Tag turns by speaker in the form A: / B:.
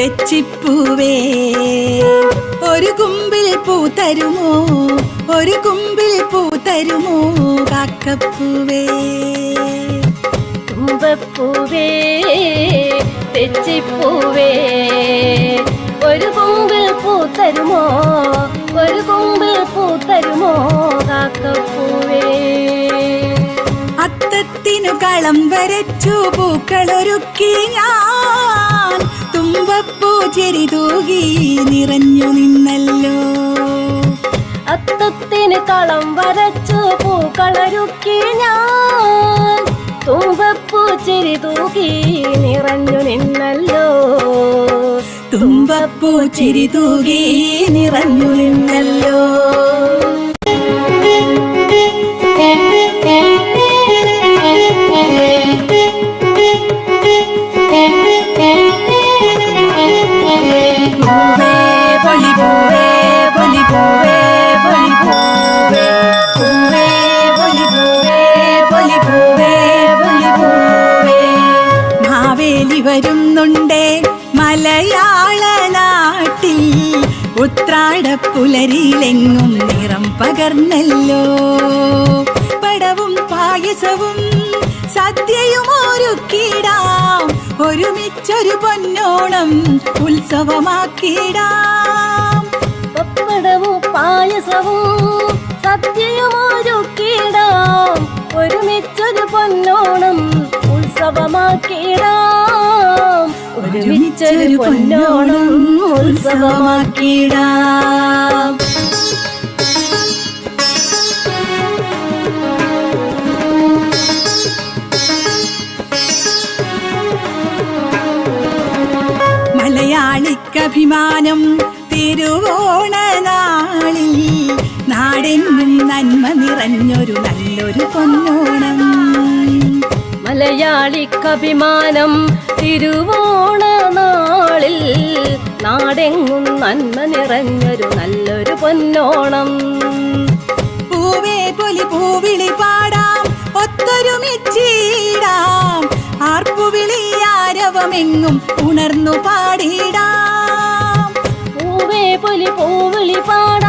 A: തെച്ചിപ്പൂവേ ഒരു കുമ്പിൽ പൂ തരുമോ, ഒരു കുമ്പിൽ പൂ തരുമോ കാക്കപ്പൂവേ.
B: തുമ്പപ്പൂവേ തെച്ചിപ്പൂവേ ഒരു കുമ്പിൽ പൂ തരുമോ, ഒരു കുമ്പിൽ പൂ തരുമോ കാക്കപ്പൂവേ.
A: അത്തത്തിനു കളം വരച്ചു പൂക്കളൊരുക്കി ഞാൻ, തുമ്പപ്പൂ ചിരി തൂകി നിറഞ്ഞു നിന്നല്ലോ.
B: അത്തത്തിന് കളം വരച്ചു പൂക്കളൊരുക്കി ഞാൻ, തുമ്പപ്പൂ ചിരി തൂകി നിറഞ്ഞു നിന്നല്ലോ.
A: തുമ്പപ്പൂ ചിരി തൂകി നിറഞ്ഞു നിന്നല്ലോ. വരുന്നുണ്ടേ മലയാള നാട്ടിൽ, ഉത്രാടപ്പുലരിയിലെങ്ങും നിറം പകർന്നല്ലോ. പടവും പായസവും സദ്യയും ഒരുക്കിടാം, ഒരുമിച്ചൊരു പൊന്നോണം ഉത്സവമാക്കിടാം.
B: പപ്പടവും പായസവും സദ്യയും ഒരുക്കിടാം, ഒരുമിച്ചൊരു പൊന്നോണം ഉത്സവമാക്കിടാം, ഒരുമിച്ചൊരു പൊന്നോണം ഉത്സവമാക്കിടാം.
A: മലയാളിക്കഭിമാനം തിരുവോണ നാളിൽ, നാടെങ്ങും നന്മ നിറഞ്ഞൊരു നല്ലൊരു പൊന്നോണം.
B: മലയാളിക്കഭിമാനം തിരുവോണ നാളിൽ, നാടെങ്ങും നന്മ നിറഞ്ഞൊരു നല്ലൊരു പൊന്നോണം.
A: പൂവേ പൊലി പൂവിളി പാടാം, ഒത്തൊരുമിച്ചിടാം, ആർപ്പുവിളി ആരവമെങ്ങും ഉണർന്നു പാടിടാം.
B: പൂവേ പൊലി പൂവിളി പാടാം,